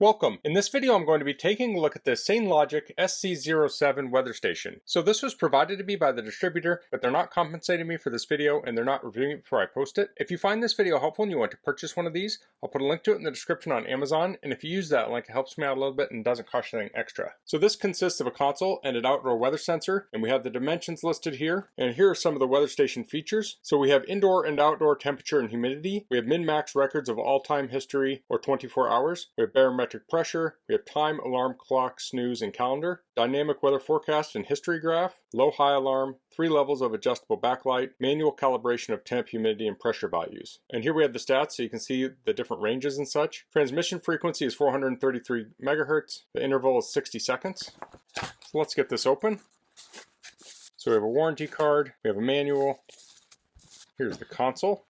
Welcome. In this video I'm going to be taking a look at the SaneLogic SC07 weather station. So this was provided to me by the distributor, but they're not compensating me for this video and they're not reviewing it before I post it. If you find this video helpful and you want to purchase one of these, I'll put a link to it in the description on Amazon, and if you use that link it helps me out a little bit and doesn't cost you anything extra. So this consists of a console and an outdoor weather sensor, and we have the dimensions listed here, and here are some of the weather station features. So we have indoor and outdoor temperature and humidity, we have min-max records of all time history or 24 hours, we have barometric pressure, we have time, alarm, clock, snooze, and calendar, dynamic weather forecast and history graph, low-high alarm, 3 levels of adjustable backlight, manual calibration of temp, humidity, and pressure values. And here we have the stats so you can see the different ranges and such. Transmission frequency is 433 megahertz. The interval is 60 seconds. So let's get this open. So we have a warranty card, we have a manual, here's the console,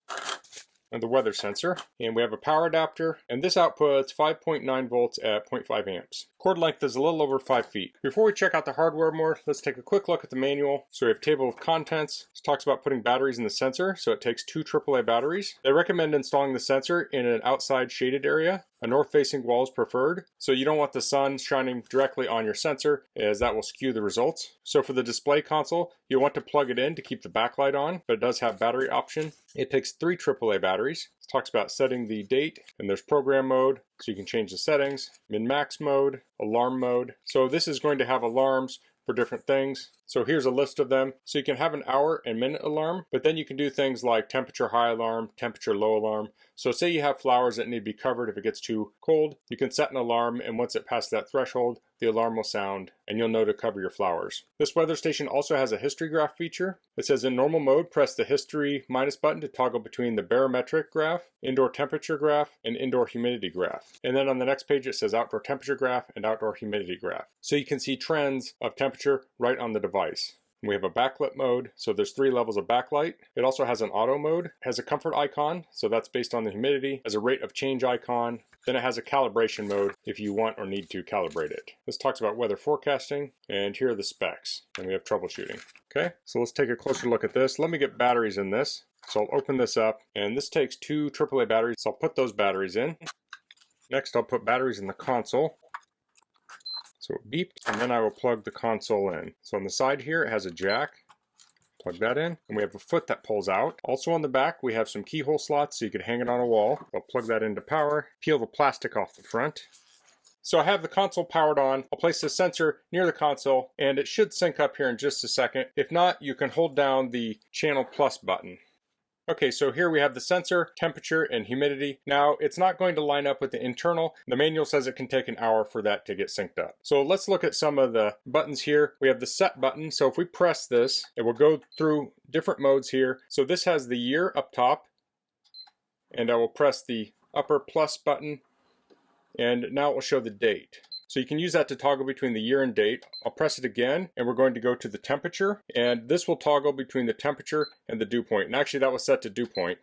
and the weather sensor, and we have a power adapter, and this outputs 5.9 volts at 0.5 amps. Cord length is a little over 5 feet. Before we check out the hardware more, let's take a quick look at the manual. So we have table of contents. This talks about putting batteries in the sensor, so it takes 2 AAA batteries. They recommend installing the sensor in an outside shaded area. A north-facing wall is preferred, so you don't want the sun shining directly on your sensor, as that will skew the results. So for the display console, you'll want to plug it in to keep the backlight on, but it does have battery option. It takes 3 AAA batteries. It talks about setting the date, and there's program mode, so you can change the settings, min-max mode, alarm mode. So this is going to have alarms for different things. So here's a list of them. So you can have an hour and minute alarm, but then you can do things like temperature high alarm, temperature low alarm. So say you have flowers that need to be covered if it gets too cold, you can set an alarm, and once it passes that threshold, the alarm will sound and you'll know to cover your flowers. This weather station also has a history graph feature. It says in normal mode, press the history minus button to toggle between the barometric graph, indoor temperature graph, and indoor humidity graph. And then on the next page it says outdoor temperature graph and outdoor humidity graph. So you can see trends of temperature right on the device. We have a backlit mode, so there's 3 levels of backlight. It also has an auto mode, has a comfort icon, so that's based on the humidity, has a rate of change icon, then it has a calibration mode if you want or need to calibrate it. This talks about weather forecasting, and here are the specs, and we have troubleshooting. Okay, so let's take a closer look at this. Let me get batteries in this. So I'll open this up, and this takes 2 AAA batteries, so I'll put those batteries in. Next I'll put batteries in the console. So it beeped, and then I will plug the console in. So on the side here it has a jack. Plug that in, and we have a foot that pulls out. Also on the back we have some keyhole slots so you could hang it on a wall. I'll plug that into power, peel the plastic off the front. So I have the console powered on. I'll place the sensor near the console, and it should sync up here in just a second. If not, you can hold down the channel plus button. Okay, so here we have the sensor, temperature, and humidity. Now, it's not going to line up with the internal. The manual says it can take an hour for that to get synced up. So let's look at some of the buttons here. We have the set button. So if we press this, it will go through different modes here. So this has the year up top, and I will press the upper plus button, and now it will show the date. So you can use that to toggle between the year and date. I'll press it again, and we're going to go to the temperature, and this will toggle between the temperature and the dew point. And actually that was set to dew point.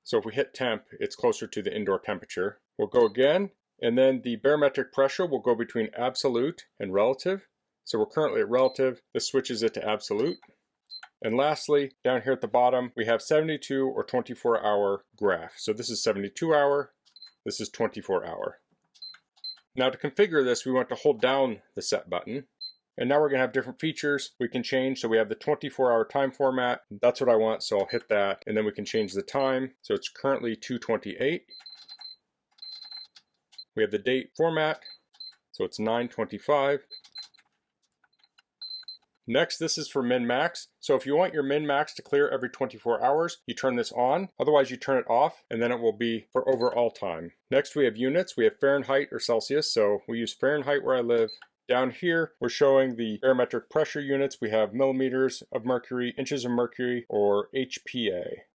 So if we hit temp, it's closer to the indoor temperature. We'll go again, and then the barometric pressure will go between absolute and relative. So we're currently at relative. This switches it to absolute. And lastly, down here at the bottom, we have 72 or 24 hour graph. So this is 72 hour, this is 24 hour. Now to configure this, we want to hold down the set button. And now we're going to have different features we can change. So we have the 24-hour time format. That's what I want, so I'll hit that. And then we can change the time. So it's currently 2:28. We have the date format. So it's 9:25. Next, this is for min-max. So if you want your min-max to clear every 24 hours, you turn this on. Otherwise, you turn it off, and then it will be for overall time. Next, we have units. We have Fahrenheit or Celsius, so we use Fahrenheit where I live. Down here, we're showing the barometric pressure units. We have millimeters of mercury, inches of mercury, or HPA.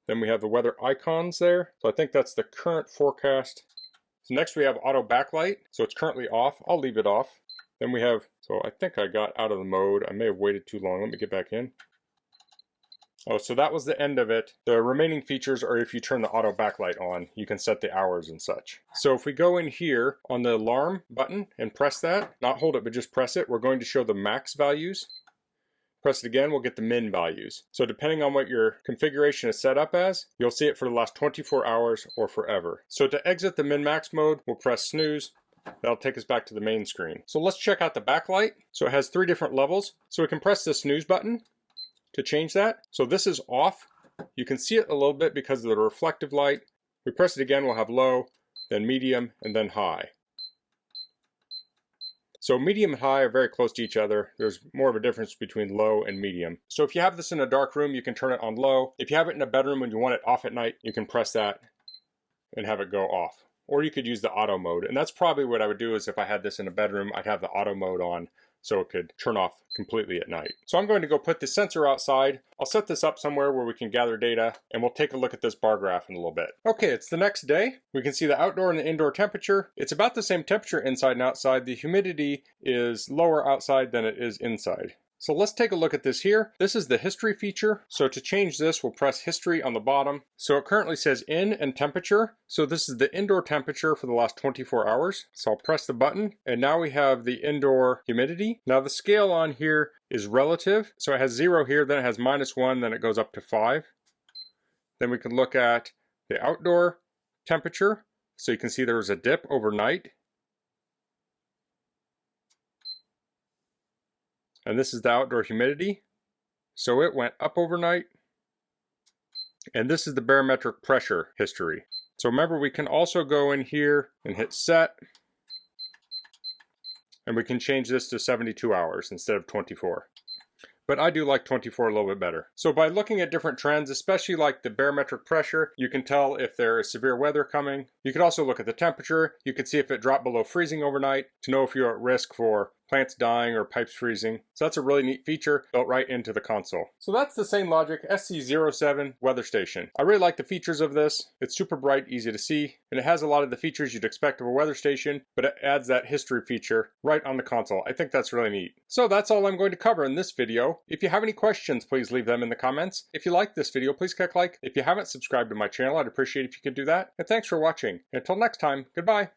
Then we have the weather icons there. So I think that's the current forecast. So next we have auto backlight. So it's currently off. I'll leave it off. Then we have, so I think I got out of the mode. I may have waited too long. Let me get back in. Oh, so that was the end of it. The remaining features are if you turn the auto backlight on, you can set the hours and such. So if we go in here on the alarm button and press that, not hold it, but just press it, we're going to show the max values. Press it again, we'll get the min values. So depending on what your configuration is set up as, you'll see it for the last 24 hours or forever. So to exit the min-max mode, we'll press snooze. That'll take us back to the main screen. So let's check out the backlight. So it has 3 different levels. So we can press the snooze button to change that. So this is off. You can see it a little bit because of the reflective light. We press it again, we'll have low, then medium, and then high. So medium and high are very close to each other. There's more of a difference between low and medium. So if you have this in a dark room, you can turn it on low. If you have it in a bedroom and you want it off at night, you can press that and have it go off. Or you could use the auto mode. And that's probably what I would do is if I had this in a bedroom, I'd have the auto mode on so it could turn off completely at night. So I'm going to go put the sensor outside. I'll set this up somewhere where we can gather data and we'll take a look at this bar graph in a little bit. Okay, it's the next day. We can see the outdoor and the indoor temperature. It's about the same temperature inside and outside. The humidity is lower outside than it is inside. So let's take a look at this here. This is the history feature. So to change this, we'll press history on the bottom. So it currently says in and temperature. So this is the indoor temperature for the last 24 hours. So I'll press the button and now we have the indoor humidity. Now the scale on here is relative. So it has 0 here, then it has -1, then it goes up to 5. Then we can look at the outdoor temperature. So you can see there was a dip overnight. And this is the outdoor humidity. So it went up overnight. And this is the barometric pressure history. So remember, we can also go in here and hit set. And we can change this to 72 hours instead of 24. But I do like 24 a little bit better. So by looking at different trends, especially like the barometric pressure, you can tell if there is severe weather coming. You could also look at the temperature. You could see if it dropped below freezing overnight to know if you're at risk for plants dying or pipes freezing. So that's a really neat feature built right into the console. So that's the SaneLogic SC07 weather station. I really like the features of this. It's super bright, easy to see, and it has a lot of the features you'd expect of a weather station, but it adds that history feature right on the console. I think that's really neat. So that's all I'm going to cover in this video. If you have any questions, please leave them in the comments. If you like this video, please click like. If you haven't subscribed to my channel, I'd appreciate if you could do that. And thanks for watching. Until next time, goodbye.